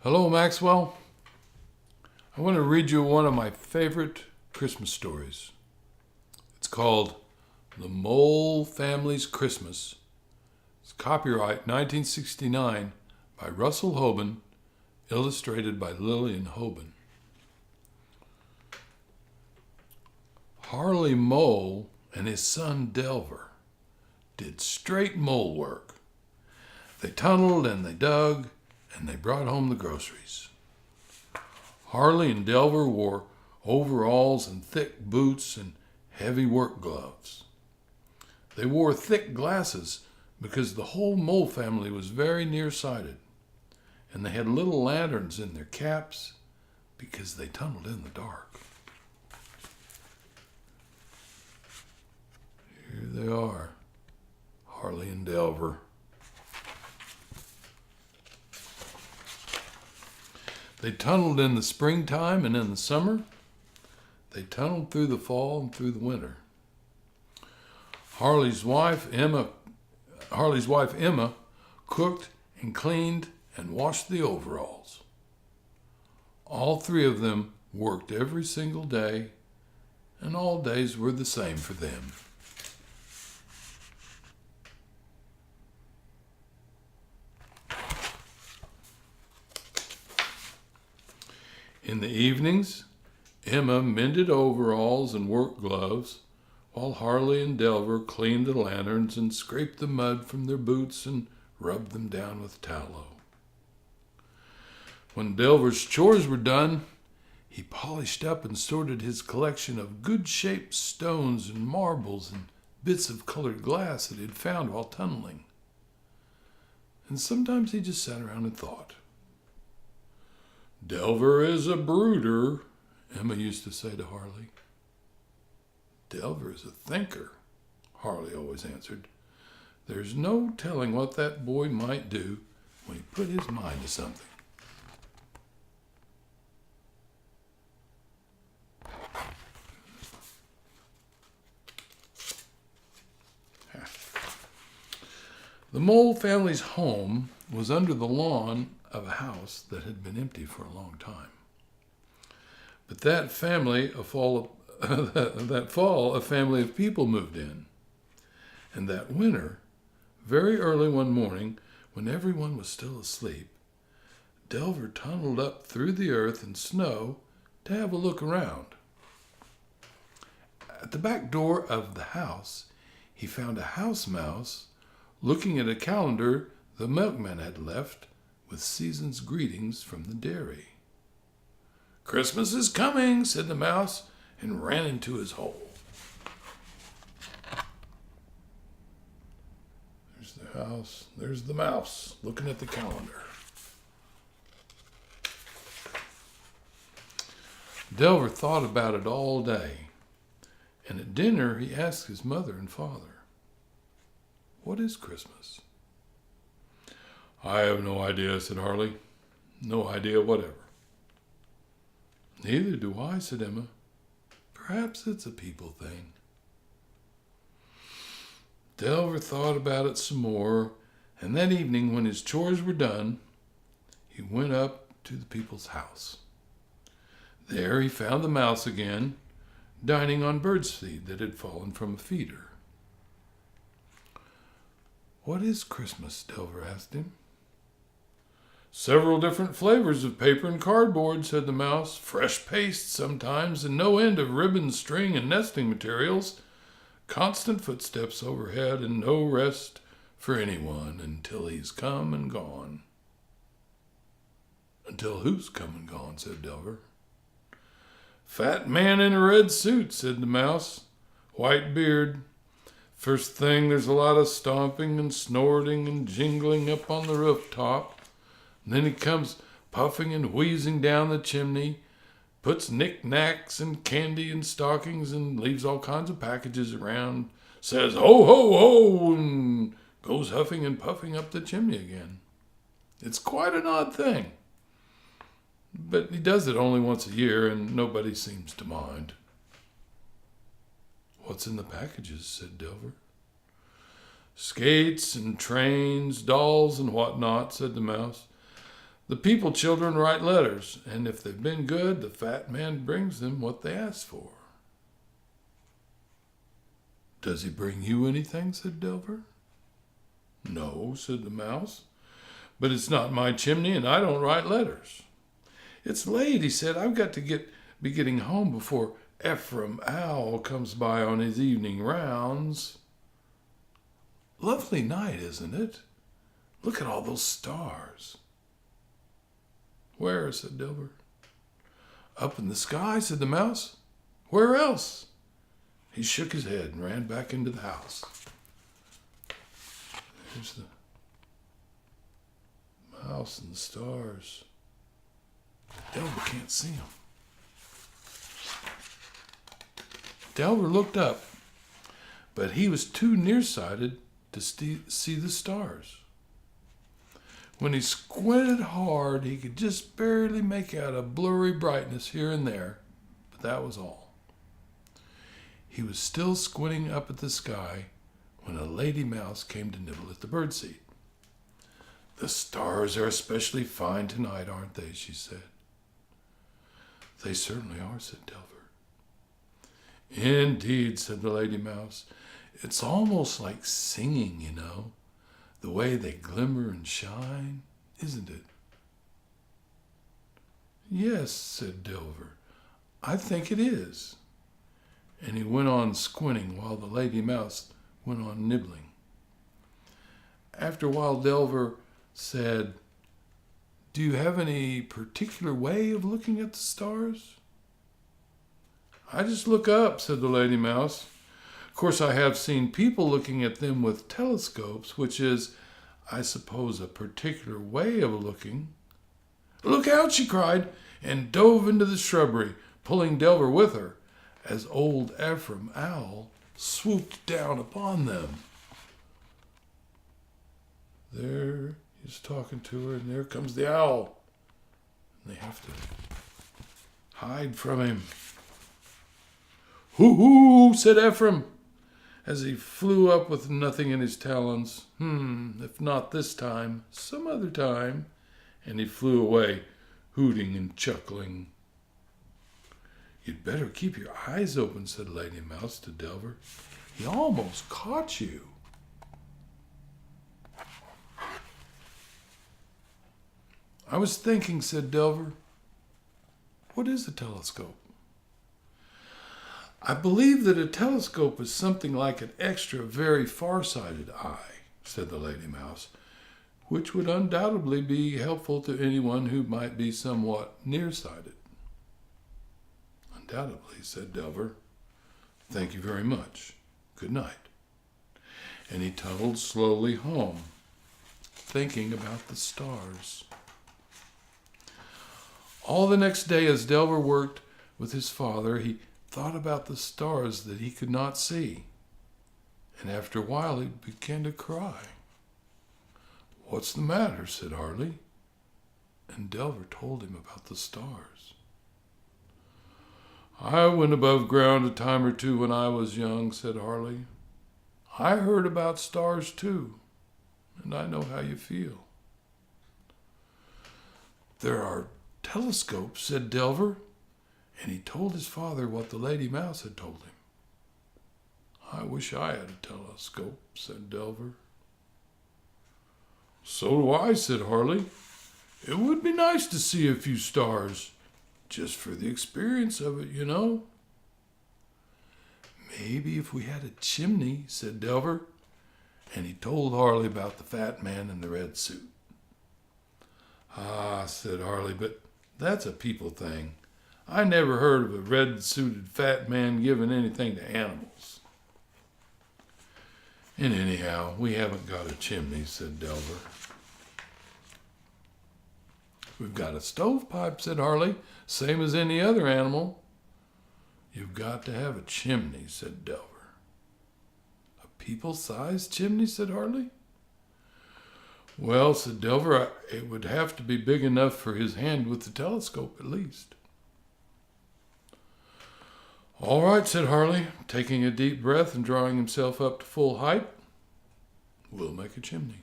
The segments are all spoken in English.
Hello, Maxwell. I want to read you one of my favorite Christmas stories. It's called The Mole Family's Christmas. It's copyright 1969 by Russell Hoban, illustrated by Lillian Hoban. Harley Mole and his son Delver did straight mole work. They tunneled and they dug and they brought home the groceries. Harley and Delver wore overalls and thick boots and heavy work gloves. They wore thick glasses because the whole mole family was very nearsighted, and they had little lanterns in their caps because they tunneled in the dark. Here they are, Harley and Delver. They tunneled in the springtime and in the summer. They tunneled through the fall and through the winter. Harley's wife Emma cooked and cleaned and washed the overalls. All three of them worked every single day, and all days were the same for them. In the evenings, Emma mended overalls and work gloves, while Harley and Delver cleaned the lanterns and scraped the mud from their boots and rubbed them down with tallow. When Delver's chores were done, he polished up and sorted his collection of good-shaped stones and marbles and bits of colored glass that he had found while tunneling. And sometimes he just sat around and thought. "Delver is a brooder," Emma used to say to Harley. "Delver is a thinker," Harley always answered. "There's no telling what that boy might do when he put his mind to something." The Mole family's home was under the lawn of a house that had been empty for a long time. But that fall, a family of people moved in. And that winter, very early one morning, when everyone was still asleep, Delver tunneled up through the earth and snow to have a look around. At the back door of the house, he found a house mouse looking at a calendar the milkman had left with season's greetings from the dairy. "Christmas is coming," said the mouse, and ran into his hole. There's the house, there's the mouse, looking at the calendar. Delver thought about it all day, and at dinner he asked his mother and father, "What is Christmas?" "I have no idea," said Harley. "No idea whatever." "Neither do I," said Emma. "Perhaps it's a people thing." Delver thought about it some more, and that evening when his chores were done, he went up to the people's house. There he found the mouse again, dining on bird's feed that had fallen from a feeder. "What is Christmas?" Delver asked him. "Several different flavors of paper and cardboard," said the mouse. "Fresh paste sometimes, and no end of ribbon, string, and nesting materials. Constant footsteps overhead, and no rest for anyone until he's come and gone." "Until who's come and gone?" said Delver. "Fat man in a red suit," said the mouse. "White beard. First thing, there's a lot of stomping and snorting and jingling up on the rooftop. Then he comes puffing and wheezing down the chimney, puts knick-knacks and candy in stockings and leaves all kinds of packages around, says ho, ho, ho, and goes huffing and puffing up the chimney again. It's quite an odd thing. But he does it only once a year, and nobody seems to mind." "What's in the packages?" said Delver. "Skates and trains, dolls and whatnot," said the mouse. The people children write letters, and if they've been good, the fat man brings them what they ask for. Does he bring you anything? Said Delver. No, said the mouse, but it's not my chimney, and I don't write letters. It's late, he said. I've got to be getting home before Ephraim Owl comes by on his evening rounds. Lovely night, isn't it? Look at all those stars. Where? Said Delver. Up in the sky, said the mouse. Where else? He shook his head and ran back into the house. There's the mouse and the stars. Delver can't see them. Delver looked up, but he was too nearsighted to see the stars. When he squinted hard, he could just barely make out a blurry brightness here and there, but that was all. He was still squinting up at the sky when a lady mouse came to nibble at the birdseed. The stars are especially fine tonight, aren't they? She said. They certainly are, said Delver. Indeed, said the lady mouse. It's almost like singing, you know, the way they glimmer and shine, isn't it? Yes, said Delver. I think it is. And he went on squinting while the lady mouse went on nibbling. After a while, Delver said, Do you have any particular way of looking at the stars? I just look up, said the lady mouse. Of course, I have seen people looking at them with telescopes, which is, I suppose, a particular way of looking. Look out, she cried, and dove into the shrubbery, pulling Delver with her, as old Ephraim Owl swooped down upon them. There he's talking to her, and there comes the owl. And they have to hide from him. Hoo-hoo, said Ephraim, as he flew up with nothing in his talons. If not this time, some other time. And he flew away, hooting and chuckling. You'd better keep your eyes open, said Lady Mouse to Delver. He almost caught you. I was thinking, said Delver. What is a telescope? I believe that a telescope is something like an extra, very far-sighted eye, said the Lady Mouse, which would undoubtedly be helpful to anyone who might be somewhat nearsighted. Undoubtedly, said Delver. Thank you very much. Good night. And he tunneled slowly home, thinking about the stars. All the next day, as Delver worked with his father, he thought about the stars that he could not see. And after a while, he began to cry. What's the matter? Said Harley. And Delver told him about the stars. I went above ground a time or two when I was young, said Harley. I heard about stars too, and I know how you feel. There are telescopes, said Delver, and he told his father what the Lady Mouse had told him. I wish I had a telescope, said Delver. So do I, said Harley. It would be nice to see a few stars, just for the experience of it, you know. Maybe if we had a chimney, said Delver, and he told Harley about the fat man in the red suit. Ah, said Harley, but that's a people thing. I never heard of a red-suited fat man giving anything to animals. And anyhow, we haven't got a chimney, said Delver. We've got a stovepipe, said Harley, same as any other animal. You've got to have a chimney, said Delver. A people-sized chimney, said Harley. Well, said Delver, it would have to be big enough for his hand with the telescope, at least. All right, said Harley, taking a deep breath and drawing himself up to full height. We'll make a chimney.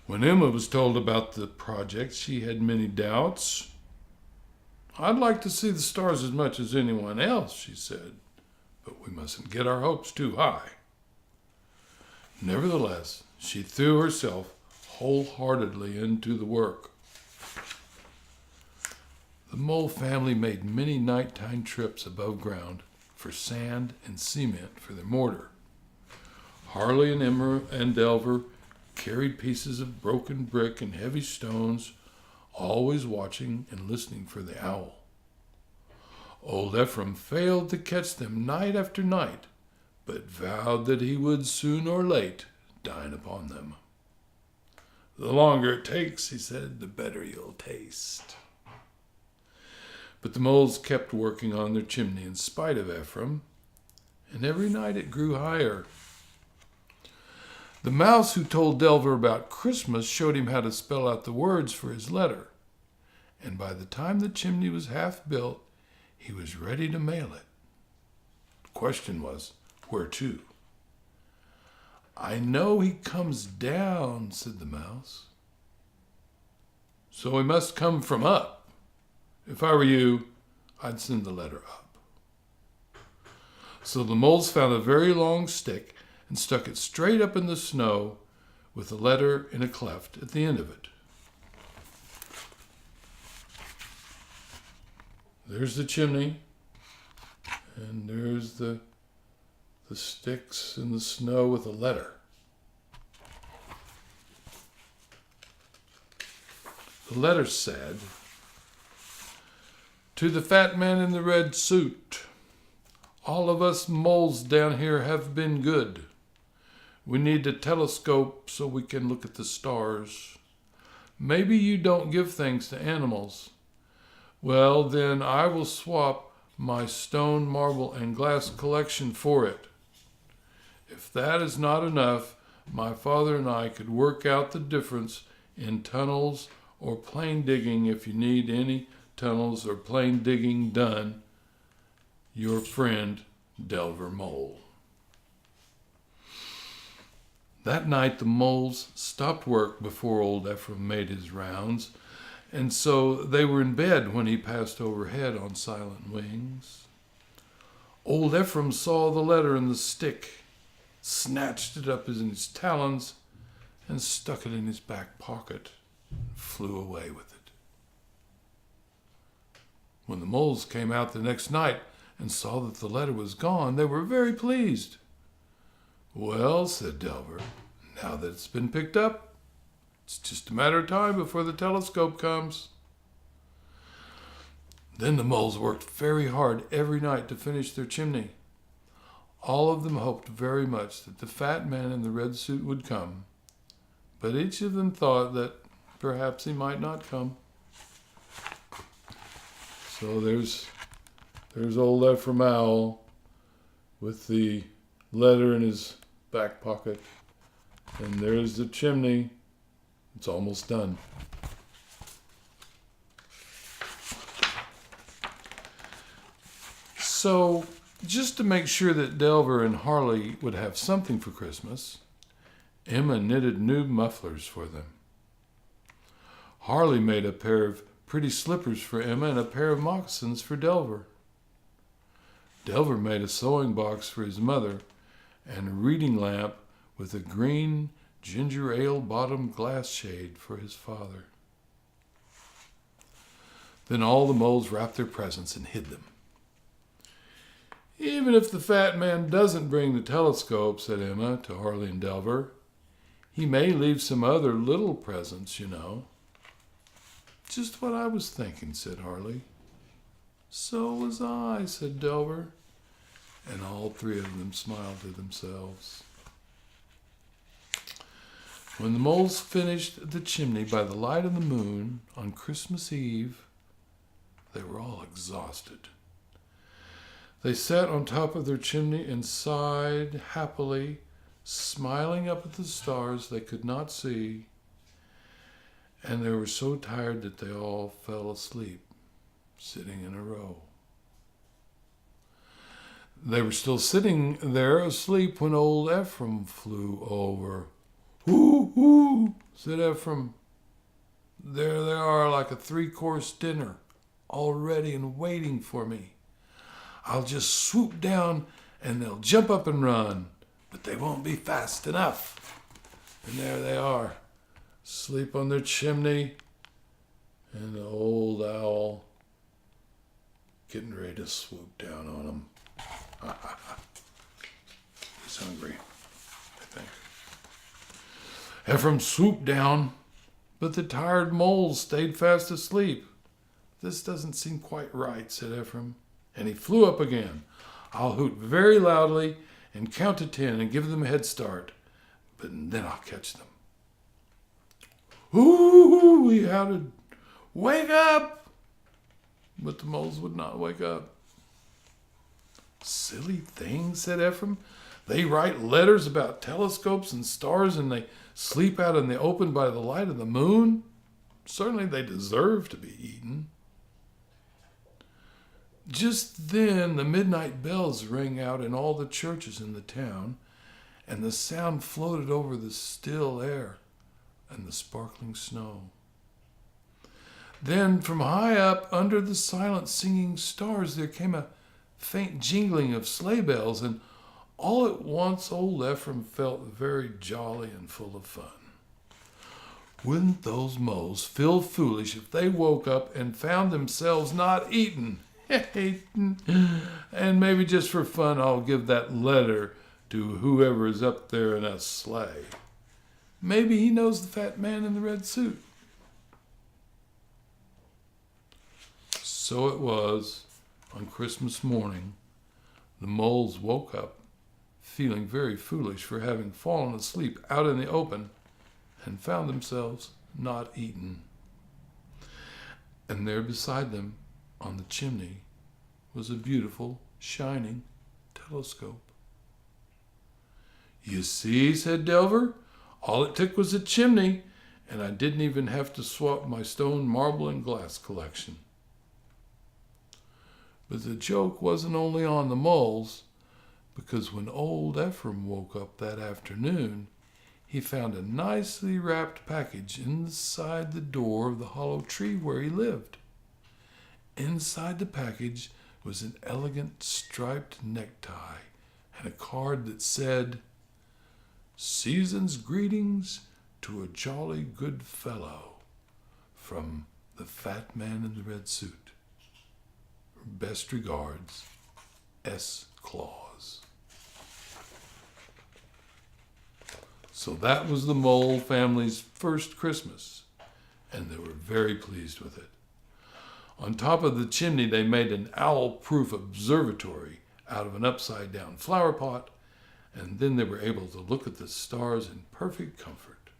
When Emma was told about the project, she had many doubts. "I'd like to see the stars as much as anyone else," she said, "but we mustn't get our hopes too high." Nevertheless, she threw herself wholeheartedly into the work. The Mole family made many nighttime trips above ground for sand and cement for their mortar. Harley and Emma and Delver carried pieces of broken brick and heavy stones, always watching and listening for the owl. Old Ephraim failed to catch them night after night, but vowed that he would soon or late dine upon them. "The longer it takes," he said, "the better you'll taste." But the moles kept working on their chimney in spite of Ephraim, and every night it grew higher. The mouse who told Delver about Christmas showed him how to spell out the words for his letter, and by the time the chimney was half built, he was ready to mail it. The question was, where to? "I know he comes down," said the mouse. "So he must come from up. If I were you, I'd send the letter up." So the moles found a very long stick and stuck it straight up in the snow with the letter in a cleft at the end of it. There's the chimney, and there's the sticks in the snow with a letter. The letter said, "To the fat man in the red suit. All of us moles down here have been good. We need a telescope so we can look at the stars. Maybe you don't give things to animals. Well, then I will swap my stone, marble, and glass collection for it. If that is not enough, my father and I could work out the difference in tunnels or plain digging if you need any tunnels or plain digging done. Your friend, Delver Mole." That night the moles stopped work before old Ephraim made his rounds, and so they were in bed when he passed overhead on silent wings. Old Ephraim saw the letter in the stick, snatched it up in his talons, and stuck it in his back pocket, and flew away with it. When the moles came out the next night and saw that the letter was gone, they were very pleased. "Well," said Delver, "now that it's been picked up, it's just a matter of time before the telescope comes." Then the moles worked very hard every night to finish their chimney. All of them hoped very much that the fat man in the red suit would come, but each of them thought that perhaps he might not come. So there's old Ephraim Owl with the letter in his back pocket, and there's the chimney. It's almost done. So, just to make sure that Delver and Harley would have something for Christmas, Emma knitted new mufflers for them. Harley made a pair of pretty slippers for Emma and a pair of moccasins for Delver. Delver made a sewing box for his mother and a reading lamp with a green ginger ale bottom glass shade for his father. Then all the moles wrapped their presents and hid them. "Even if the fat man doesn't bring the telescope," said Emma to Harley and Delver, "he may leave some other little presents, you know." "Just what I was thinking," said Harley. "So was I," said Delver, and all three of them smiled to themselves. When the moles finished the chimney by the light of the moon on Christmas Eve, they were all exhausted. They sat on top of their chimney and sighed happily, smiling up at the stars they could not see, and they were so tired that they all fell asleep, sitting in a row. They were still sitting there asleep when old Ephraim flew over. "Hoo, hoo," said Ephraim. There they are, like a 3-course dinner, all ready and waiting for me. I'll just swoop down and they'll jump up and run, but they won't be fast enough. And there they are, asleep on their chimney, and the old owl getting ready to swoop down on them. He's hungry, I think. Ephraim swooped down, but the tired moles stayed fast asleep. This doesn't seem quite right, said Ephraim, and he flew up again. I'll hoot very loudly and count to 10 and give them a head start, but then I'll catch them. Ooh, he shouted, wake up! But the moles would not wake up. Silly things, said Ephraim. They write letters about telescopes and stars, and they sleep out in the open by the light of the moon. Certainly they deserve to be eaten. Just then the midnight bells rang out in all the churches in the town, and the sound floated over the still air and the sparkling snow. Then from high up under the silent singing stars there came a faint jingling of sleigh bells, and all at once old Ephraim felt very jolly and full of fun. Wouldn't those moles feel foolish if they woke up and found themselves not eaten? And maybe just for fun I'll give that letter to whoever is up there in a sleigh. Maybe he knows the fat man in the red suit. So it was on Christmas morning. The moles woke up feeling very foolish for having fallen asleep out in the open and found themselves not eaten. And there beside them on the chimney was a beautiful, shining telescope. You see, said Delver, all it took was a chimney, and I didn't even have to swap my stone, marble, and glass collection. But the joke wasn't only on the moles, because when old Ephraim woke up that afternoon, he found a nicely wrapped package inside the door of the hollow tree where he lived. Inside the package was an elegant striped necktie and a card that said, "Season's greetings to a jolly good fellow from the fat man in the red suit. Best regards, S. Claus." So that was the Mole family's first Christmas, and they were very pleased with it. On top of the chimney, they made an owl-proof observatory out of an upside-down flower pot, and then they were able to look at the stars in perfect comfort.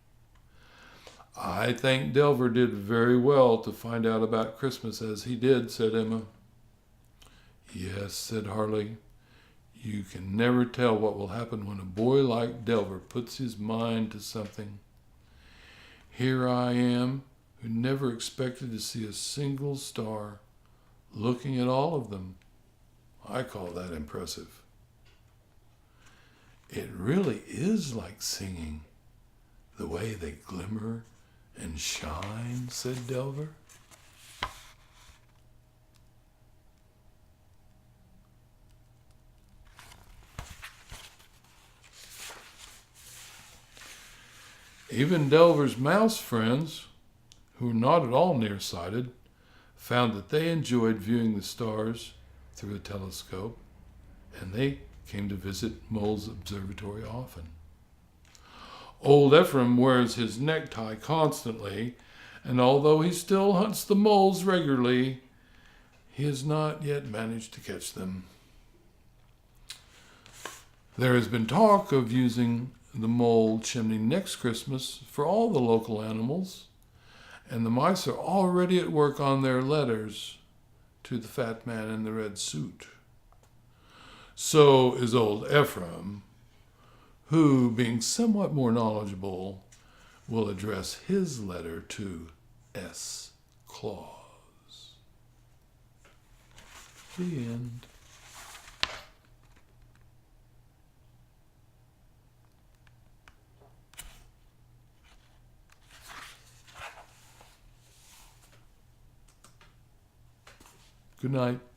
I think Delver did very well to find out about Christmas as he did, said Emma. Yes, said Harley. You can never tell what will happen when a boy like Delver puts his mind to something. Here I am, who never expected to see a single star, looking at all of them. I call that impressive. It really is like singing, the way they glimmer and shine, said Delver. Even Delver's mouse friends, who were not at all nearsighted, found that they enjoyed viewing the stars through a telescope, and they came to visit Mole's observatory often. Old Ephraim wears his necktie constantly, and although he still hunts the moles regularly, he has not yet managed to catch them. There has been talk of using the mole chimney next Christmas for all the local animals, and the mice are already at work on their letters to the fat man in the red suit. So is old Ephraim, who, being somewhat more knowledgeable, will address his letter to S. Claus. The end. Good night.